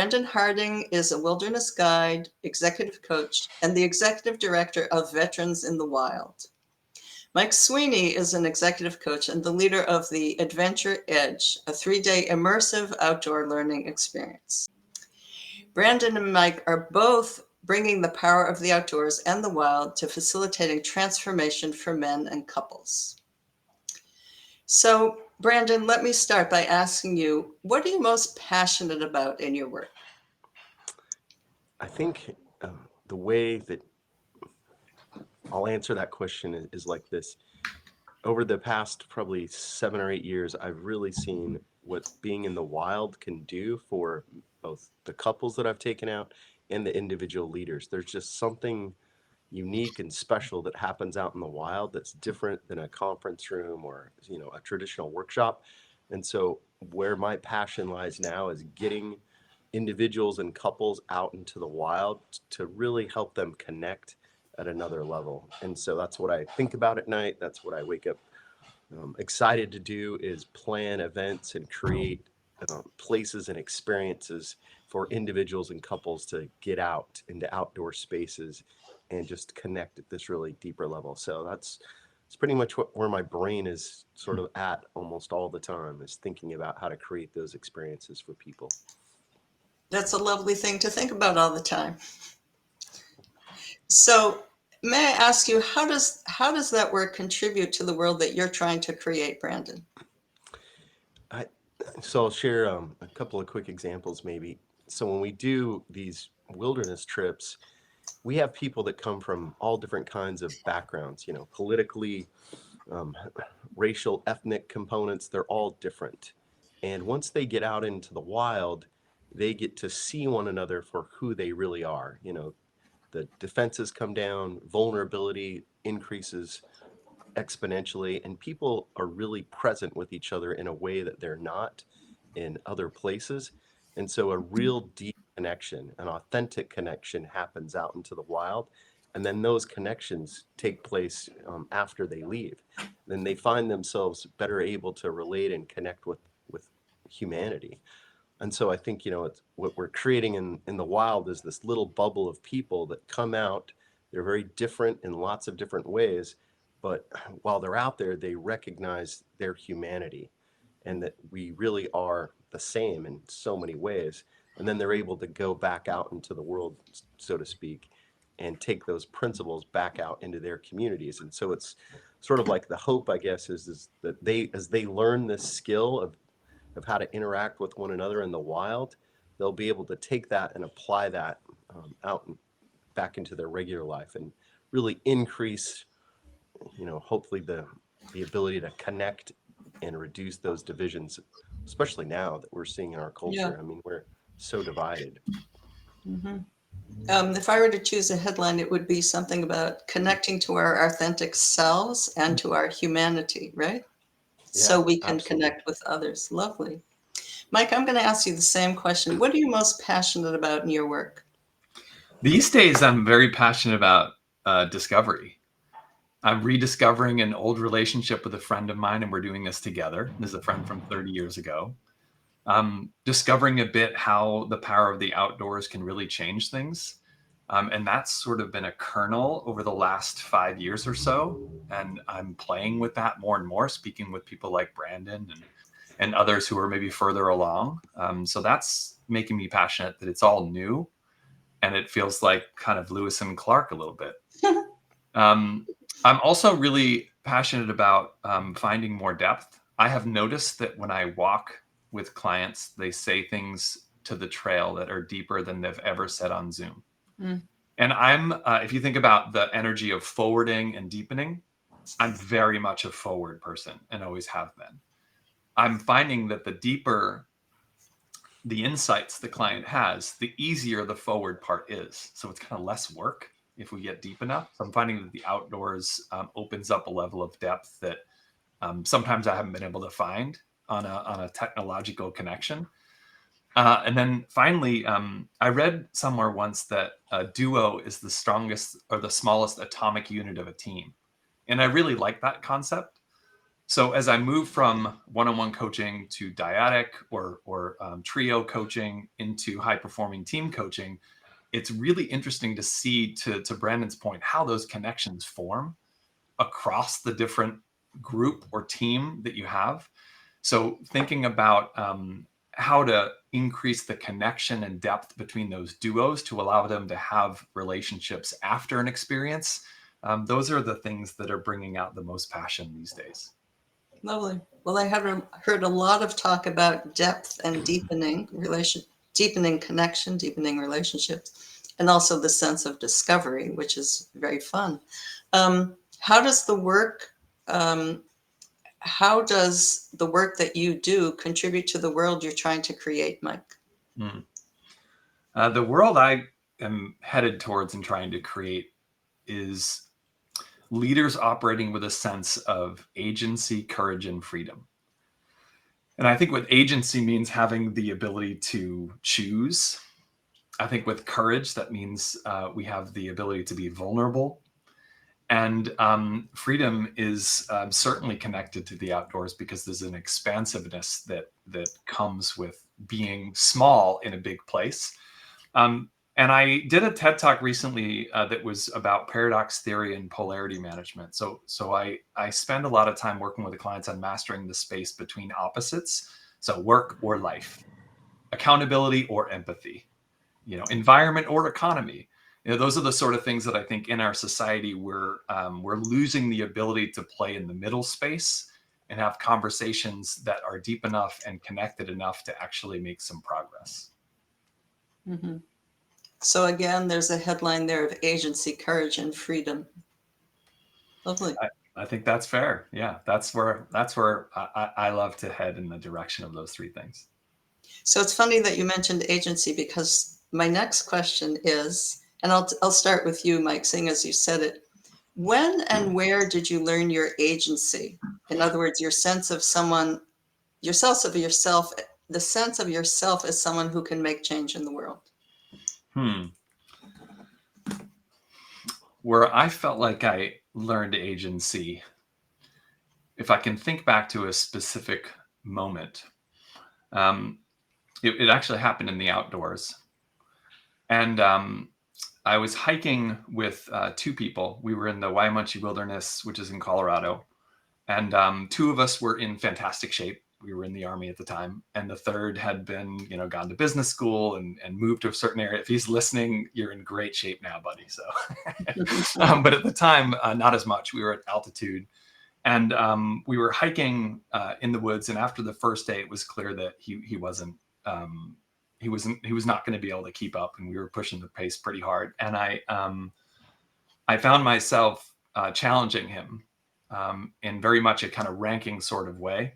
Brandon Harding is a wilderness guide, executive coach, and the executive director of Veterans in the Wild. Mike Sweeney is an executive coach and the leader of the Adventure Edge, a 3-day immersive outdoor learning experience. Brandon and Mike are both bringing the power of the outdoors and the wild to facilitating transformation for men and couples. So, Brandon, let me start by asking you, what are you most passionate about in your work? I think the way that I'll answer that question is like this. Over the past probably 7 or 8 years, I've really seen what being in the wild can do for both the couples that I've taken out and the individual leaders. There's just something unique and special that happens out in the wild that's different than a conference room or a traditional workshop. And so where my passion lies now is getting individuals and couples out into the wild to really help them connect at another level. And so that's what I think about at night. That's what I wake up excited to do, is plan events and create places and experiences for individuals and couples to get out into outdoor spaces and just connect at this really deeper level. So it's pretty much where my brain is sort of at almost all the time, is thinking about how to create those experiences for people. That's a lovely thing to think about all the time. So, may I ask you, how does that work contribute to the world that you're trying to create, Brandon? So I'll share a couple of quick examples maybe. So when we do these wilderness trips, we have people that come from all different kinds of backgrounds, politically, um, racial, ethnic components. They're all different. And once they get out into the wild, they get to see one another for who they really are. The defenses come down, vulnerability increases exponentially, and people are really present with each other in a way that they're not in other places. And so a real deep connection, an authentic connection happens out into the wild. And then those connections take place after they leave. Then they find themselves better able to relate and connect with humanity. And so I think, it's what we're creating in the wild is this little bubble of people that come out. They're very different in lots of different ways, but while they're out there, they recognize their humanity and that we really are the same in so many ways. And then they're able to go back out into the world, so to speak, and take those principles back out into their communities. And so it's sort of like the hope, I guess, is that as they learn this skill of how to interact with one another in the wild, they'll be able to take that and apply that out and back into their regular life and really increase, hopefully the ability to connect and reduce those divisions, especially now that we're seeing in our Yeah. culture. I mean, we're so divided. Mm-hmm. If I were to choose a headline, it would be something about connecting to our authentic selves and to our humanity, right? So Yeah, we can absolutely. connect with others. Lovely. Mike, I'm going to ask you the same question. What are you most passionate about in your work? These days, I'm very passionate about discovery. I'm rediscovering an old relationship with a friend of mine, and we're doing this together. This is a friend from 30 years ago. Discovering a bit how the power of the outdoors can really change things. And that's sort of been a kernel over the last 5 years or so. And I'm playing with that more and more, speaking with people like Brandon and others who are maybe further along. So that's making me passionate that it's all new. And it feels like kind of Lewis and Clark a little bit. I'm also really passionate about finding more depth. I have noticed that when I walk with clients, they say things to the trail that are deeper than they've ever said on Zoom. Mm. And if you think about the energy of forwarding and deepening, I'm very much a forward person and always have been. I'm finding that the deeper the insights the client has, the easier the forward part is. So it's kind of less work if we get deep enough. So I'm finding that the outdoors opens up a level of depth that sometimes I haven't been able to find on a technological connection. And then finally, I read somewhere once that a duo is the strongest or the smallest atomic unit of a team. And I really like that concept. So as I move from one-on-one coaching to dyadic or trio coaching into high-performing team coaching, it's really interesting to see, to Brandon's point, how those connections form across the different group or team that you have. So thinking about how to increase the connection and depth between those duos to allow them to have relationships after an experience, those are the things that are bringing out the most passion these days. Lovely. Well, I have heard a lot of talk about depth and deepening connection, deepening relationships, and also the sense of discovery, which is very fun. How does the work that you do contribute to the world you're trying to create, Mike? The world I am headed towards and trying to create is leaders operating with a sense of agency, courage, and freedom. And I think what agency means having the ability to choose. I think with courage, that means we have the ability to be vulnerable. And freedom is certainly connected to the outdoors because there's an expansiveness that comes with being small in a big place. And I did a TED Talk recently that was about paradox theory and polarity management. So I spend a lot of time working with the clients on mastering the space between opposites. So work or life, accountability or empathy, environment or economy. Those are the sort of things that I think in our society we're losing the ability to play in the middle space and have conversations that are deep enough and connected enough to actually make some progress. Mm-hmm. So again, there's a headline there of agency, courage, and freedom. Lovely. I think that's fair. Yeah, that's where I love to head, in the direction of those three things. So it's funny that you mentioned agency, because my next question is, and I'll start with you, Mike, seeing as you said it. When and where did you learn your agency? In other words, your sense of yourself, the sense of yourself as someone who can make change in the world. Where I felt like I learned agency, if I can think back to a specific moment, it actually happened in the outdoors. And I was hiking with two people. We were in the Waimanchi Wilderness, which is in Colorado. And two of us were in fantastic shape. We were in the Army at the time. And the third had been, gone to business school and moved to a certain area. If he's listening, you're in great shape now, buddy. So, but at the time, not as much. We were at altitude. And we were hiking in the woods. And after the first day, it was clear that he was not going to be able to keep up. And we were pushing the pace pretty hard. And I found myself challenging him in very much a kind of ranking sort of way.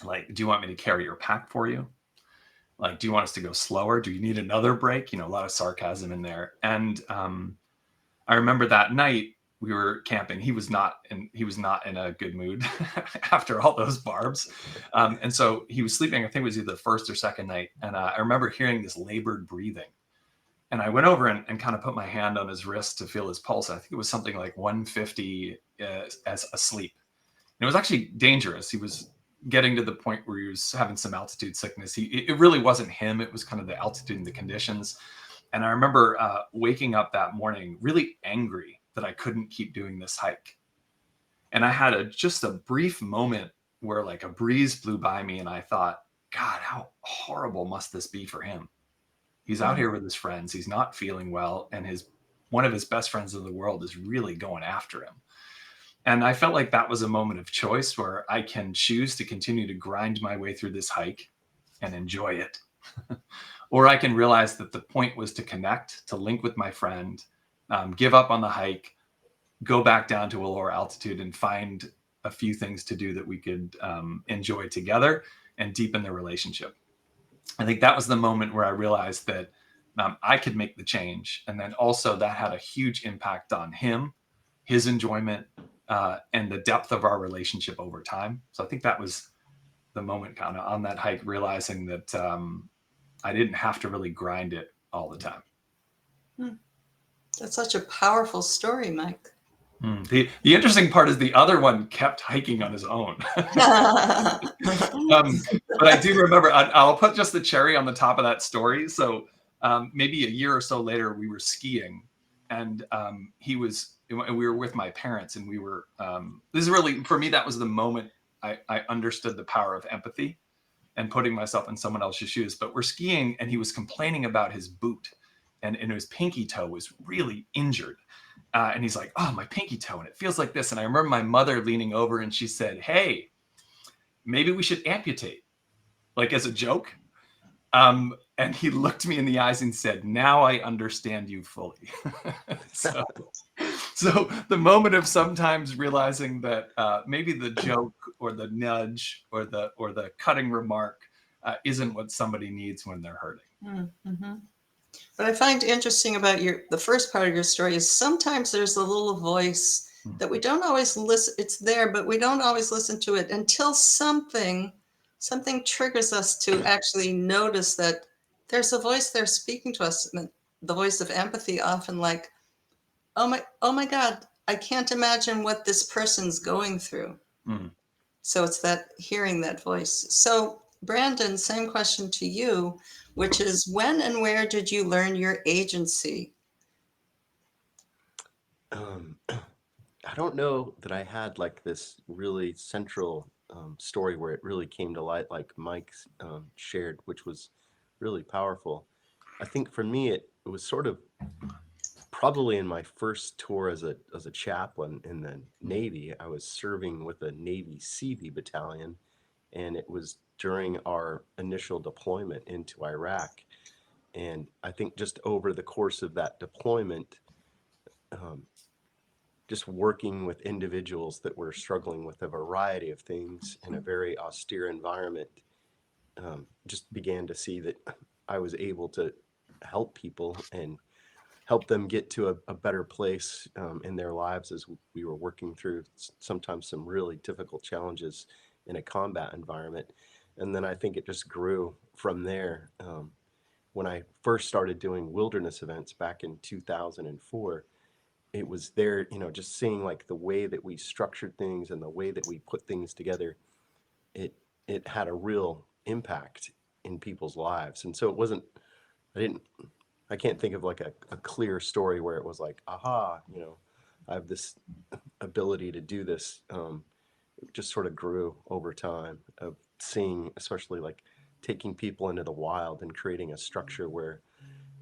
Like, do you want me to carry your pack for you? Like, do you want us to go slower? Do you need another break? A lot of sarcasm in there. And I remember that night we were camping. He was not in a good mood after all those barbs. And so he was sleeping. I think it was either the first or second night. And I remember hearing this labored breathing. And I went over and kind of put my hand on his wrist to feel his pulse. I think it was something like 150 as asleep. And it was actually dangerous. He was getting to the point where he was having some altitude sickness. It really wasn't him. It was kind of the altitude and the conditions. And I remember waking up that morning really angry that I couldn't keep doing this hike. And I had just a brief moment where like a breeze blew by me and I thought, God, how horrible must this be for him? He's out here with his friends. He's not feeling well. And one of his best friends in the world is really going after him. And I felt like that was a moment of choice where I can choose to continue to grind my way through this hike and enjoy it. Or I can realize that the point was to connect, to link with my friend, give up on the hike, go back down to a lower altitude and find a few things to do that we could enjoy together and deepen the relationship. I think that was the moment where I realized that I could make the change. And then also that had a huge impact on him, his enjoyment, and the depth of our relationship over time. So I think that was the moment kind of on that hike, realizing that I didn't have to really grind it all the time. That's such a powerful story, Mike. The interesting part is the other one kept hiking on his own. But I do remember, I'll put just the cherry on the top of that story. So maybe a year or so later, we were skiing, and we were with my parents, and we were, this is really, for me, that was the moment I understood the power of empathy and putting myself in someone else's shoes. But we're skiing, and he was complaining about his boot, and his pinky toe was really injured. And he's like, oh, my pinky toe, and it feels like this. And I remember my mother leaning over, and she said, hey, maybe we should amputate, like as a joke. And he looked me in the eyes and said, now I understand you fully. So the moment of sometimes realizing that maybe the joke or the nudge or the cutting remark isn't what somebody needs when they're hurting. Mm-hmm. What I find interesting about the first part of your story is sometimes there's a little voice that we don't always listen. It's there, but we don't always listen to it until something triggers us to actually notice that there's a voice there speaking to us. The voice of empathy, often like, oh my God, I can't imagine what this person's going through. Mm. So it's that hearing that voice. So Brandon, same question to you, which is when and where did you learn your agency? I don't know that I had like this really central story where it really came to light, like Mike shared, which was really powerful. I think for me, it was sort of probably in my first tour as a chaplain in the Navy. I was serving with a Navy CV battalion, and it was during our initial deployment into Iraq. And I think just over the course of that deployment, just working with individuals that were struggling with a variety of things in a very austere environment, just began to see that I was able to help people and help them get to a better place in their lives as we were working through sometimes some really difficult challenges in a combat environment. And then I think it just grew from there. When I first started doing wilderness events back in 2004, it was there, just seeing like the way that we structured things and the way that we put things together, it had a real impact in people's lives. And so it wasn't, I can't think of like a clear story where it was like, aha, I have this ability to do this. It just sort of grew over time of seeing, especially like taking people into the wild and creating a structure where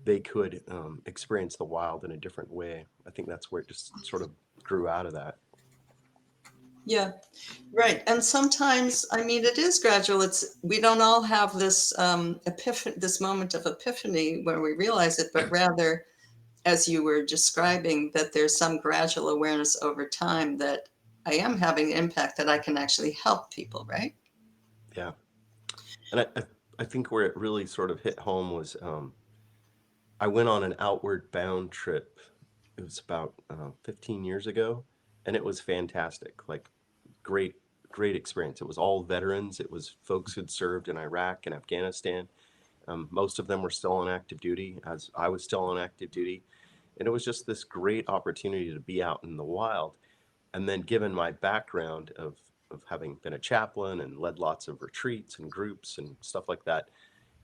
they could experience the wild in a different way. I think that's where it just sort of grew out of that. Yeah, right. And sometimes, I mean, it is gradual. We don't all have this this moment of epiphany where we realize it, but rather, as you were describing, that there's some gradual awareness over time that I am having an impact, that I can actually help people, right? Yeah. And I think where it really sort of hit home was I went on an outward bound trip. It was about 15 years ago, and it was fantastic. Like great experience. It was all veterans. It was folks who'd served in Iraq and Afghanistan. Most of them were still on active duty, as I was still on active duty. And it was just this great opportunity to be out in the wild. And then given my background of having been a chaplain and led lots of retreats and groups and stuff like that,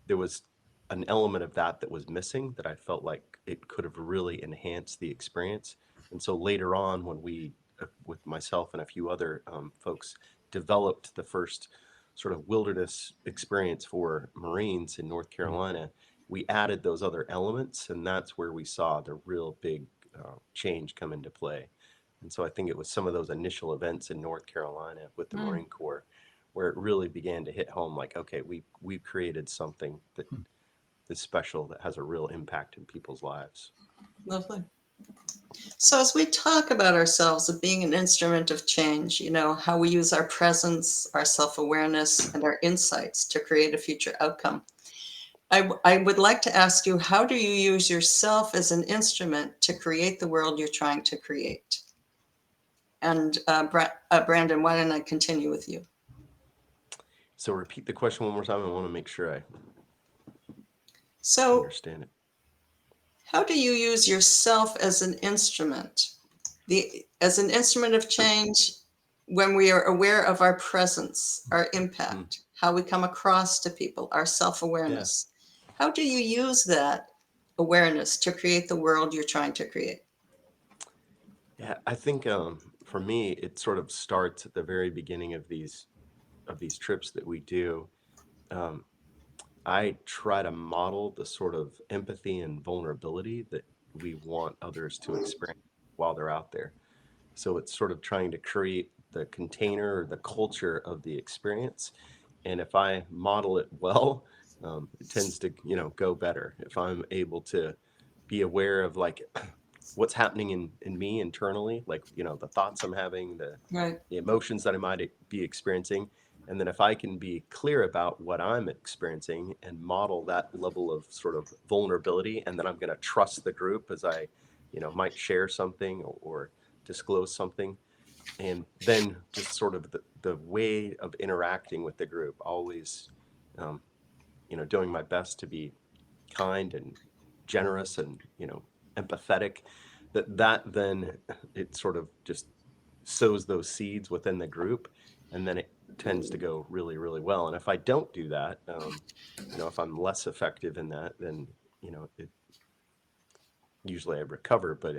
there was an element of that was missing that I felt like it could have really enhanced the experience. And so later on, when we, with myself and a few other folks, developed the first sort of wilderness experience for Marines in North Carolina, we added those other elements, and that's where we saw the real big change come into play. And so I think it was some of those initial events in North Carolina with the Marine Corps where it really began to hit home, like, okay, we've created something that is special, that has a real impact in people's lives. Lovely. So as we talk about ourselves as being an instrument of change, how we use our presence, our self-awareness, and our insights to create a future outcome, I would like to ask you, how do you use yourself as an instrument to create the world you're trying to create? And Brandon, why don't I continue with you? So repeat the question one more time. I want to make sure I So understand it. how do you use yourself as an instrument as an instrument of change, when we are aware of our presence, our impact, how we come across to people, our self-awareness, how do you use that awareness to create the world you're trying to create? Yeah, I think for me, it sort of starts at the very beginning of these trips that we do. Um, I try to model the sort of empathy and vulnerability that we want others to experience while they're out there. So it's sort of trying to create the container or the culture of the experience. And if I model it well, it tends to, go better. If I'm able to be aware of like what's happening in me internally, like, the thoughts I'm having, Right. the emotions that I might be experiencing. And then if I can be clear about what I'm experiencing and model that level of sort of vulnerability, and then I'm going to trust the group as I, might share something or disclose something. And then just sort of the way of interacting with the group, always, um, doing my best to be kind and generous and, empathetic, that then it sort of just sows those seeds within the group, and then it tends to go really, really well. And if I don't do that, if I'm less effective in that, then it usually I recover. But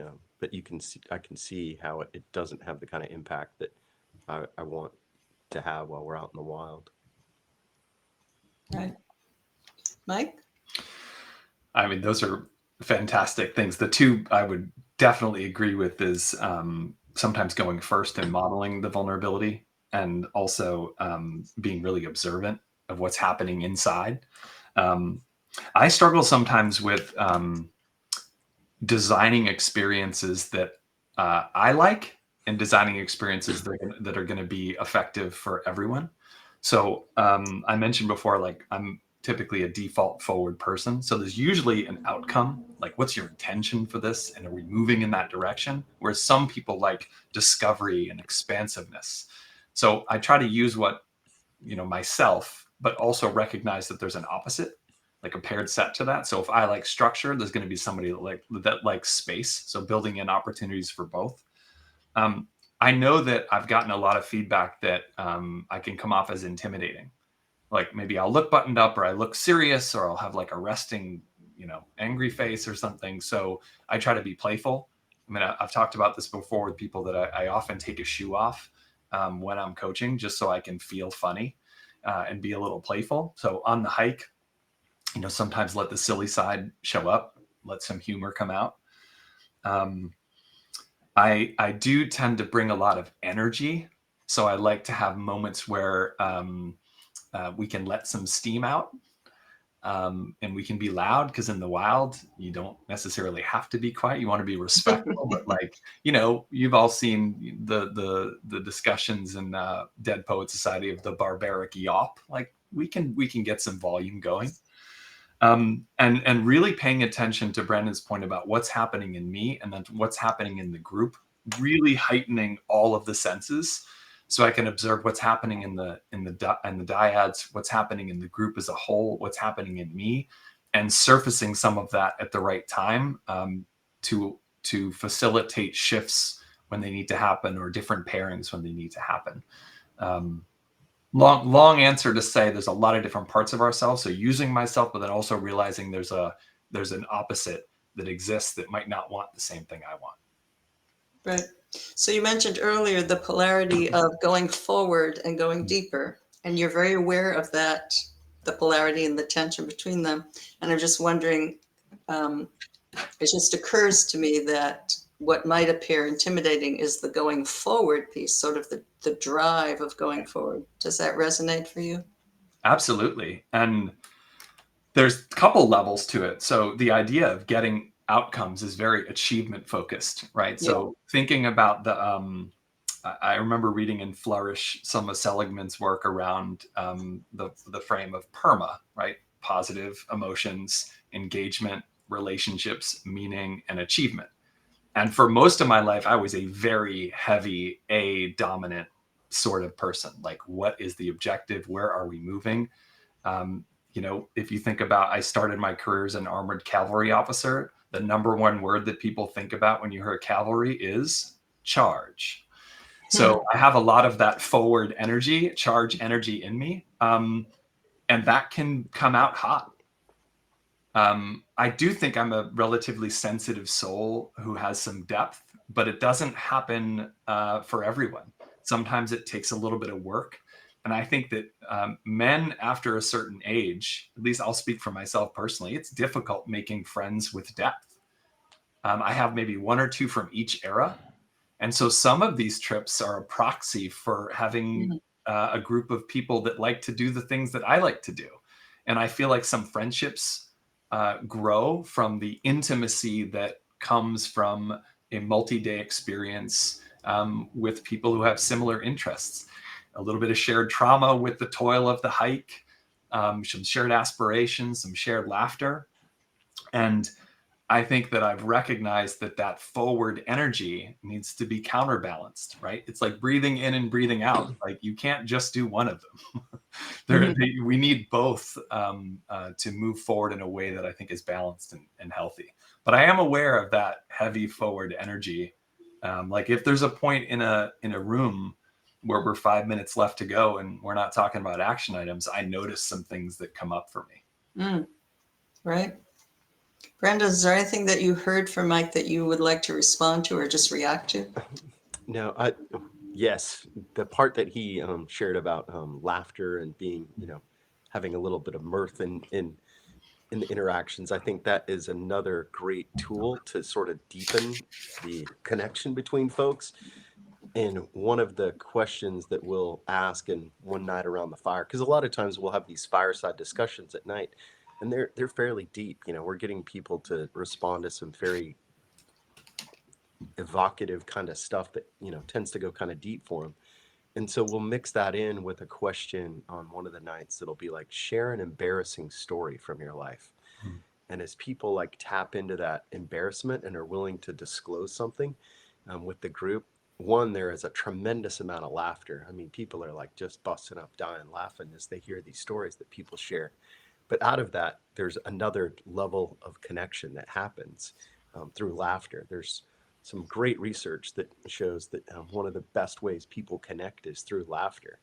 I can see how it doesn't have the kind of impact that I want to have while we're out in the wild. Right. Mike? I mean, those are fantastic things. The two I would definitely agree with is sometimes going first and modeling the vulnerability, and also being really observant of what's happening inside. I struggle sometimes with designing experiences that I like, and designing experiences that are going to be effective for everyone. So I mentioned before, like, I'm typically a default forward person. So there's usually an outcome, like, what's your intention for this? And are we moving in that direction? Whereas some people like discovery and expansiveness. So I try to use what, myself, but also recognize that there's an opposite, like a paired set to that. So if I like structure, there's going to be somebody that likes space. So building in opportunities for both. Um, I know that I've gotten a lot of feedback that I can come off as intimidating. Like, maybe I'll look buttoned up, or I look serious, or I'll have like a resting, angry face or something. So I try to be playful. I mean, I've talked about this before with people that I often take a shoe off when I'm coaching, just so I can feel funny and be a little playful. So on the hike, sometimes let the silly side show up, let some humor come out. I do tend to bring a lot of energy. So I like to have moments where we can let some steam out, and we can be loud, because in the wild, you don't necessarily have to be quiet. You want to be respectful, but like, you've all seen the discussions in Dead Poet Society of the barbaric yawp. Like, we can get some volume going. And really paying attention to Brandon's point about what's happening in me and then what's happening in the group, really heightening all of the senses, so I can observe what's happening in the dyads, what's happening in the group as a whole, what's happening in me, and surfacing some of that at the right time to facilitate shifts when they need to happen, or different pairings when they need to happen. Long answer to say there's a lot of different parts of ourselves. So using myself, but then also realizing there's an opposite that exists that might not want the same thing I want. Right. So you mentioned earlier the polarity of going forward and going deeper, and you're very aware of that, the polarity and the tension between them. And I'm just wondering, it just occurs to me that what might appear intimidating is the going forward piece, sort of the drive of going forward. Does that resonate for you? Absolutely. And there's a couple levels to it. So the idea of getting outcomes is very achievement focused, right? Yeah. So thinking about I remember reading in Flourish some of Seligman's work around the frame of PERMA, right? Positive emotions, engagement, relationships, meaning, and achievement. And for most of my life, I was a very heavy A dominant sort of person. Like, what is the objective? Where are we moving? If you think about, I started my career as an armored cavalry officer. The number one word that people think about when you hear cavalry is charge. So I have a lot of that forward energy, charge energy in me. And that can come out hot. I do think I'm a relatively sensitive soul who has some depth, but it doesn't happen for everyone. Sometimes it takes a little bit of work. And I think that men after a certain age, at least I'll speak for myself personally, it's difficult making friends with depth. I have maybe one or two from each era. And so some of these trips are a proxy for having a group of people that like to do the things that I like to do. And I feel like some friendships grow from the intimacy that comes from a multi-day experience with people who have similar interests. A little bit of shared trauma with the toil of the hike, some shared aspirations, some shared laughter. And I think that I've recognized that that forward energy needs to be counterbalanced, right? It's like breathing in and breathing out. Like you can't just do one of them. We need both to move forward in a way that I think is balanced and healthy. But I am aware of that heavy forward energy. Like if there's a point in a room where we're 5 minutes left to go and we're not talking about action items, I notice some things that come up for me. Right. Brenda, is there anything that you heard from Mike that you would like to respond to or just react to? No, yes, the part that he shared about laughter and being, having a little bit of mirth in the interactions, I think that is another great tool to sort of deepen the connection between folks. And one of the questions that we'll ask in one night around the fire, because a lot of times we'll have these fireside discussions at night, and they're fairly deep. We're getting people to respond to some very evocative kind of stuff that tends to go kind of deep for them. And so we'll mix that in with a question on one of the nights that'll be like, share an embarrassing story from your life. And as people like tap into that embarrassment and are willing to disclose something with the group, one, there is a tremendous amount of laughter. I mean, people are like just busting up, dying, laughing as they hear these stories that people share. But out of that, there's another level of connection that happens through laughter. There's some great research that shows that one of the best ways people connect is through laughter.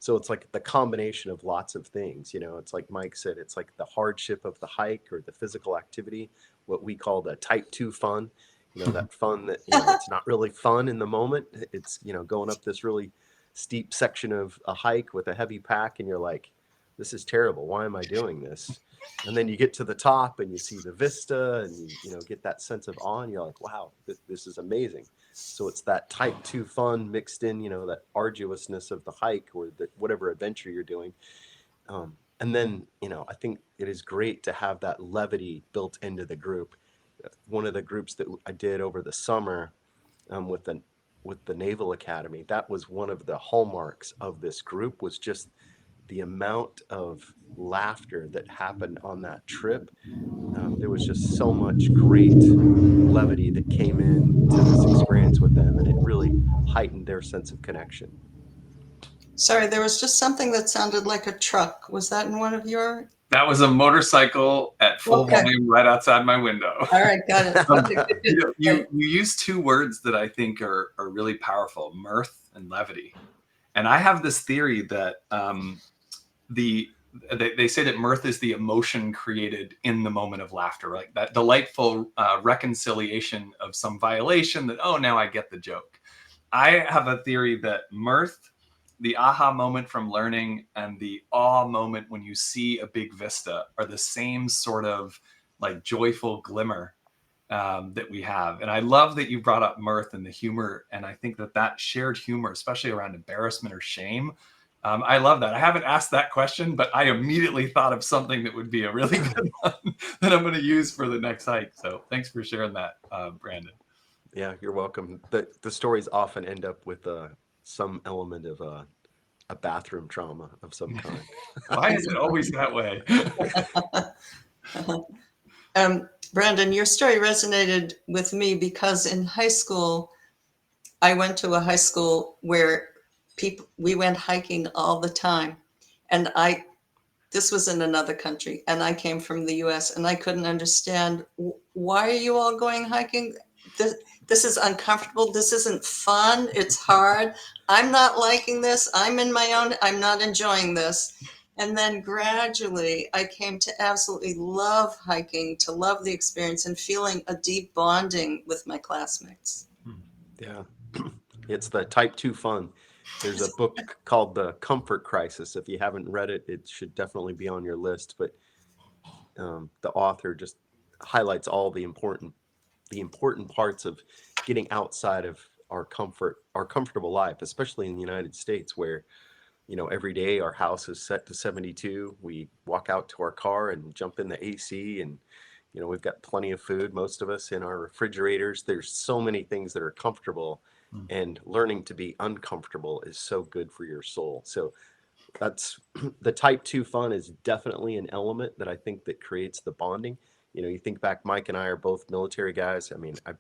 So it's like the combination of lots of things. It's like Mike said, it's like the hardship of the hike or the physical activity, what we call the type 2 fun. That fun that it's not really fun in the moment. It's going up this really steep section of a hike with a heavy pack, and you're like, this is terrible. Why am I doing this? And then you get to the top and you see the vista and you get that sense of awe, and you're like, wow, this is amazing. So it's that type 2 fun mixed in, that arduousness of the hike or whatever adventure you're doing. And then, I think it is great to have that levity built into the group. One of the groups that I did over the summer with the Naval Academy, that was one of the hallmarks of this group, was just the amount of laughter that happened on that trip. There was just so much great levity that came in to this experience with them, and it really heightened their sense of connection. Sorry, there was just something that sounded like a truck. Was that in one of your? That was a motorcycle at full volume right outside my window. All right, got it. You use two words that I think are really powerful: mirth and levity. And I have this theory that they say that mirth is the emotion created in the moment of laughter, like that delightful reconciliation of some violation that, oh, now I get the joke. I have a theory that mirth, the aha moment from learning, and the awe moment when you see a big vista are the same sort of like joyful glimmer that we have. And I love that you brought up mirth and the humor. And I think that shared humor, especially around embarrassment or shame, I love that. I haven't asked that question, but I immediately thought of something that would be a really good one that I'm going to use for the next hike. So thanks for sharing that, Brandon. Yeah, you're welcome. The stories often end up with some element of a bathroom trauma of some kind. Why is it always that way? Brandon, your story resonated with me because in high school, I went to a high school where we went hiking all the time. And this was in another country, and I came from the US, and I couldn't understand, why are you all going hiking? this is uncomfortable. This isn't fun. It's hard. I'm not liking this. I'm not enjoying this. And then gradually I came to absolutely love hiking, to love the experience and feeling a deep bonding with my classmates. Yeah. It's the type 2 fun. There's a book called The Comfort Crisis. If you haven't read it, it should definitely be on your list. But the author just highlights all the important parts of getting outside of our comfortable life, especially in the United States, where every day our house is set to 72. We walk out to our car and jump in the AC, and we've got plenty of food, most of us, in our refrigerators. There's so many things that are comfortable, and learning to be uncomfortable is so good for your soul. So that's the type 2 fun is definitely an element that I think that creates the bonding. You think back, Mike and I are both military guys. I mean, I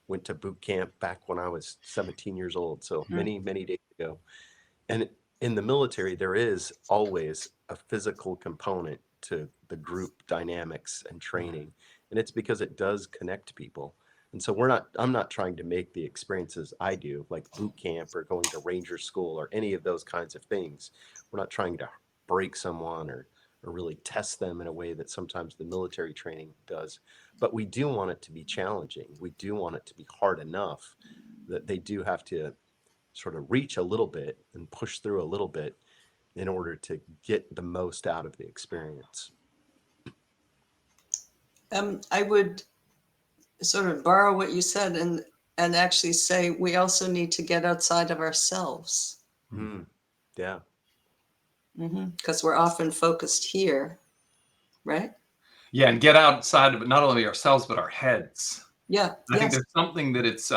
went to boot camp back when I was 17 years old, so many, many days ago. And in the military, there is always a physical component to the group dynamics and training. And it's because it does connect people. And so I'm not trying to make the experiences I do, like boot camp or going to ranger school or any of those kinds of things. We're not trying to break someone or really test them in a way that sometimes the military training does. But we do want it to be challenging. We do want it to be hard enough that they do have to sort of reach a little bit and push through a little bit in order to get the most out of the experience. I would sort of borrow what you said and actually say we also need to get outside of ourselves. Yeah. Because we're often focused here, right? Yeah, and get outside of not only ourselves but our heads. Yeah. I think there's something that it's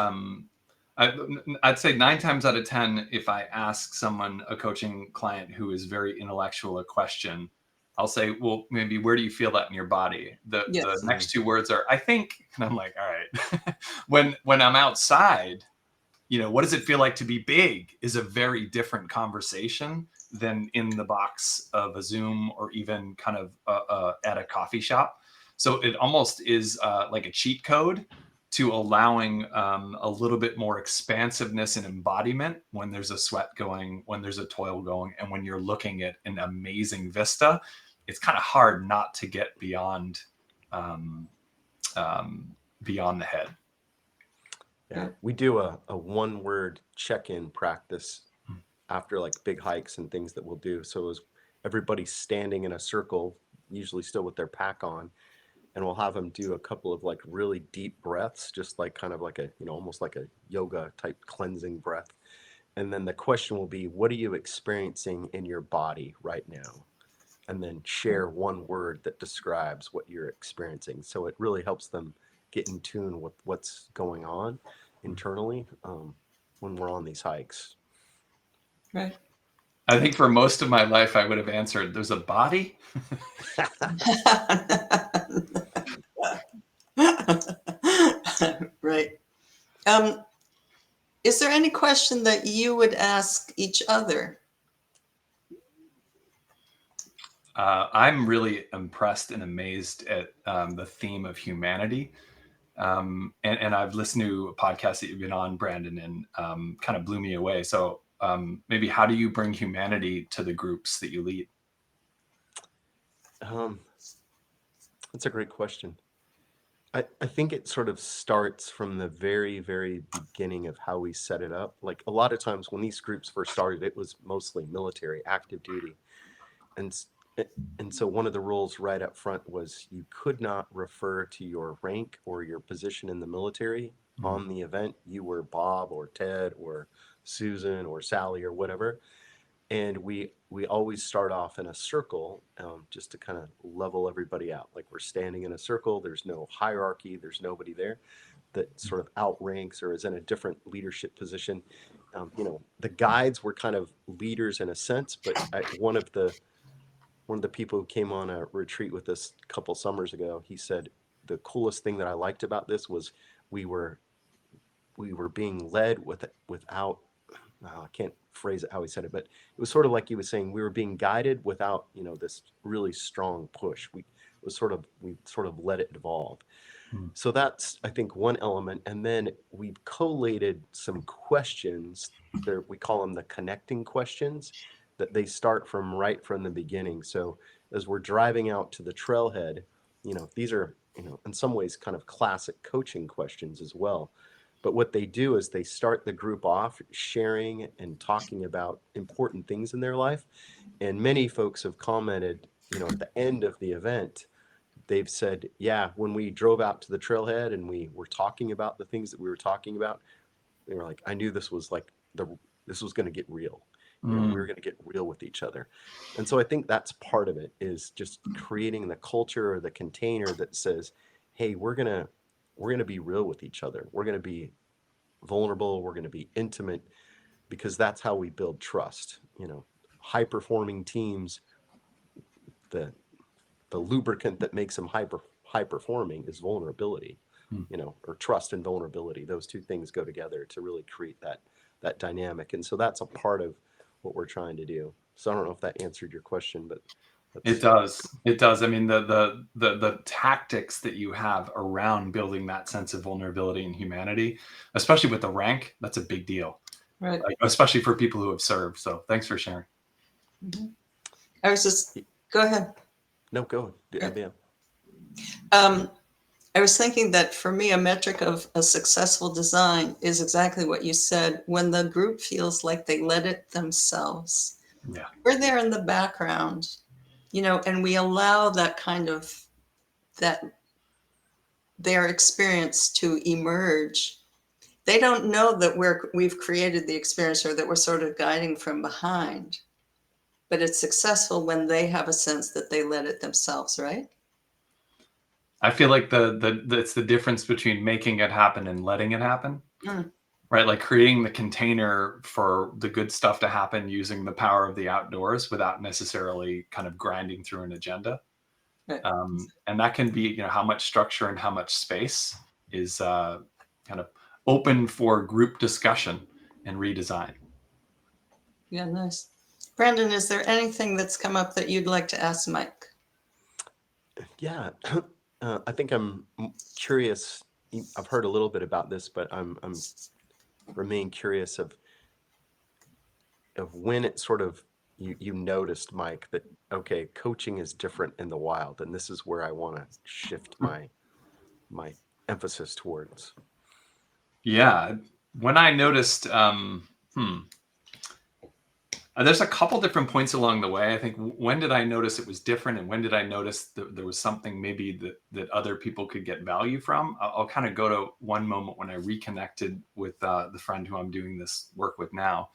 I'd say 9 times out of 10, if I ask someone, a coaching client who is very intellectual, a question, I'll say, well, maybe where do you feel that in your body? The next 2 words are, I think, and I'm like, all right. when I'm outside, what does it feel like to be big is a very different conversation than in the box of a Zoom or even kind of at a coffee shop. So it almost is like a cheat code to allowing a little bit more expansiveness and embodiment when there's a sweat going, when there's a toil going, and when you're looking at an amazing vista. It's kind of hard not to get beyond the head. Yeah, we do a 1-word check-in practice after like big hikes and things that we'll do. So as everybody's standing in a circle, usually still with their pack on, and we'll have them do a couple of like really deep breaths, just like kind of like a, almost like a yoga type cleansing breath. And then the question will be, what are you experiencing in your body right now? And then share 1 word that describes what you're experiencing. So it really helps them get in tune with what's going on internally when we're on these hikes. Right. I think for most of my life, I would have answered, there's a body. Right. Is there any question that you would ask each other? I'm really impressed and amazed at the theme of humanity. And I've listened to a podcast that you've been on, Brandon, and kind of blew me away. So maybe how do you bring humanity to the groups that you lead? That's a great question. I think it sort of starts from the very, very beginning of how we set it up. Like a lot of times when these groups first started, it was mostly military, active duty. And so one of the rules right up front was you could not refer to your rank or your position in the military on the event. You were Bob or Ted or Susan or Sally or whatever. And we always start off in a circle just to kind of level everybody out. Like we're standing in a circle. There's no hierarchy. There's nobody there that sort of outranks or is in a different leadership position. The guides were kind of leaders in a sense, but one of the people who came on a retreat with us a couple summers ago, he said the coolest thing that I liked about this was we were being led without I can't phrase it how he said it, but it was sort of like he was saying we were being guided without this really strong push. We sort of let it evolve. Hmm. So that's, I think, one element. And then we've collated some questions. We call them the connecting questions, that they start right from the beginning. So as we're driving out to the trailhead, these are, in some ways kind of classic coaching questions as well. But what they do is they start the group off sharing and talking about important things in their life. And many folks have commented, at the end of the event, they've said, yeah, when we drove out to the trailhead and we were talking about the things that we were talking about, they were like, I knew this was this was going to get real. We were going to get real with each other. And so I think that's part of it, is just creating the culture or the container that says, hey, we're going to be real with each other. We're going to be vulnerable. We're going to be intimate, because that's how we build trust. High performing teams, the lubricant that makes them high performing is vulnerability, or trust and vulnerability. Those two things go together to really create that dynamic. And so that's a part of what we're trying to do. So I don't know if that answered your question, but It does. It does. I mean, the tactics that you have around building that sense of vulnerability and humanity, especially with the rank, that's a big deal, Right. especially for people who have served. So thanks for sharing. Mm-hmm. I was just, go ahead. No, go. Yeah. I was thinking that for me, a metric of a successful design is exactly what you said. When the group feels like they led it themselves, Yeah. we're there in the background, and we allow that kind of their experience to emerge. They don't know that we've created the experience, or that we're sort of guiding from behind, but it's successful when they have a sense that they led it themselves, right? I feel like it's the difference between making it happen and letting it happen, right? Like creating the container for the good stuff to happen using the power of the outdoors without necessarily kind of grinding through an agenda. Right. And that can be, how much structure and how much space is kind of open for group discussion and redesign. Yeah, nice. Brandon, is there anything that's come up that you'd like to ask Mike? Yeah. I think I'm curious. I've heard a little bit about this, but I'm remain curious of when it sort of you noticed, Mike, that okay, coaching is different in the wild, and this is where I want to shift my emphasis towards. Yeah, when I noticed, there's a couple different points along the way. I think, when did I notice it was different, and when did I notice that there was something maybe that other people could get value from? I'll kind of go to one moment when I reconnected with the friend who I'm doing this work with now.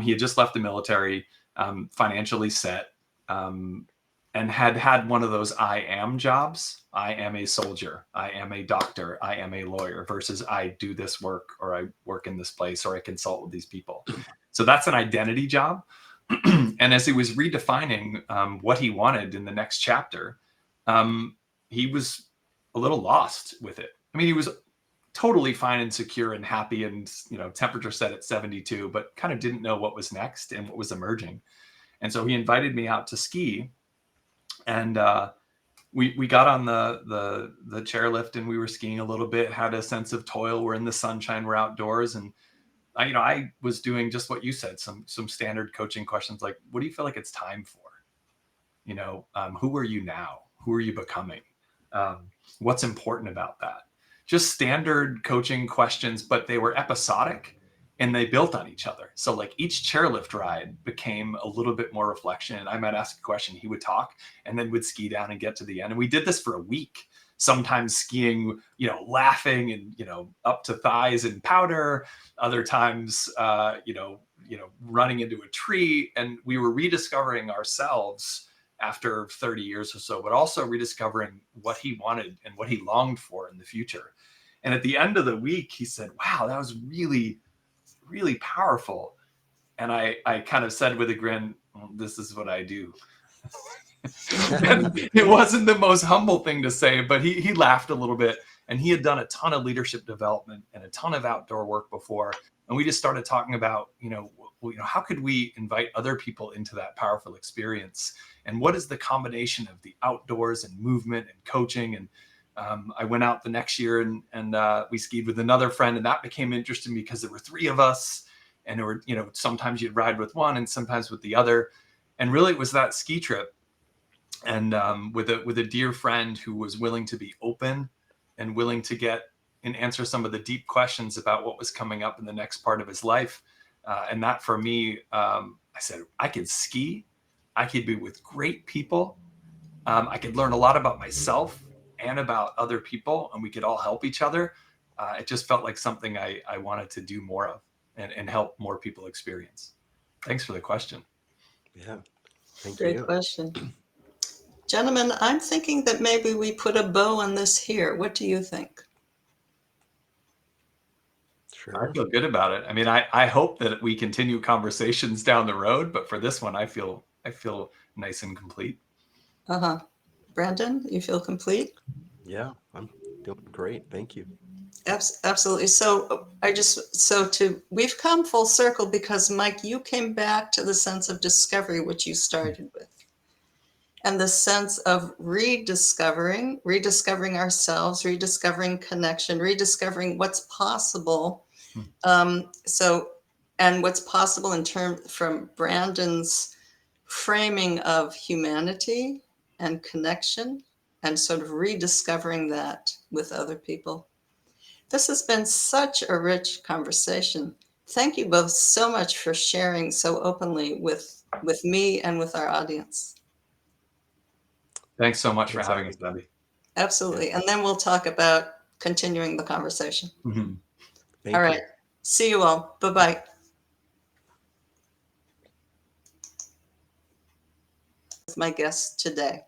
He had just left the military, financially set, and had one of those I am jobs. I am a soldier. I am a doctor. I am a lawyer, versus I do this work, or I work in this place, or I consult with these people. So that's an identity job. And as he was redefining what he wanted in the next chapter, he was a little lost with it. I mean, he was totally fine and secure and happy, and temperature set at 72, but kind of didn't know what was next and what was emerging. And so he invited me out to ski, and we got on the chairlift, and we were skiing a little bit. Had a sense of toil. We're in the sunshine. We're outdoors, and I was doing just what you said, some standard coaching questions like, what do you feel like it's time for? Who are you now? Who are you becoming? What's important about that? Just standard coaching questions, but they were episodic and they built on each other. So like each chairlift ride became a little bit more reflection. I might ask a question, he would talk, and then would ski down and get to the end. And we did this for a week. Sometimes skiing, laughing and, up to thighs in powder. Other times, running into a tree. And we were rediscovering ourselves after 30 years or so, but also rediscovering what he wanted and what he longed for in the future. And at the end of the week, he said, wow, that was really, really powerful. And I kind of said with a grin, well, this is what I do. It wasn't the most humble thing to say, but he laughed a little bit, and he had done a ton of leadership development and a ton of outdoor work before. And we just started talking about, how could we invite other people into that powerful experience? And what is the combination of the outdoors and movement and coaching? And I went out the next year and we skied with another friend, and that became interesting because there were 3 of us, and there were, sometimes you'd ride with one and sometimes with the other. And really it was that ski trip and with a dear friend who was willing to be open and willing to get and answer some of the deep questions about what was coming up in the next part of his life. And that for me, I said, I could ski, I could be with great people, I could learn a lot about myself and about other people, and we could all help each other. It just felt like something I wanted to do more of and help more people experience. Thanks for the question. Yeah, thank Great you. question. Gentlemen, I'm thinking that maybe we put a bow on this here. What do you think? Sure. I feel good about it. I mean, I hope that we continue conversations down the road, but for this one, I feel nice and complete. Uh-huh. Brandon, you feel complete? Yeah, I'm doing great. Thank you. Absolutely. So we've come full circle because Mike, you came back to the sense of discovery, which you started with, and the sense of rediscovering ourselves, rediscovering connection, rediscovering what's possible. And what's possible in terms from Brandon's framing of humanity and connection, and sort of rediscovering that with other people. This has been such a rich conversation. Thank you both so much for sharing so openly with me and with our audience. Thanks so much for Thanks, having Abby. us, Debbie. Absolutely. And then we'll talk about continuing the conversation. Thank All right. you. See you all. Bye-bye. With my guest today.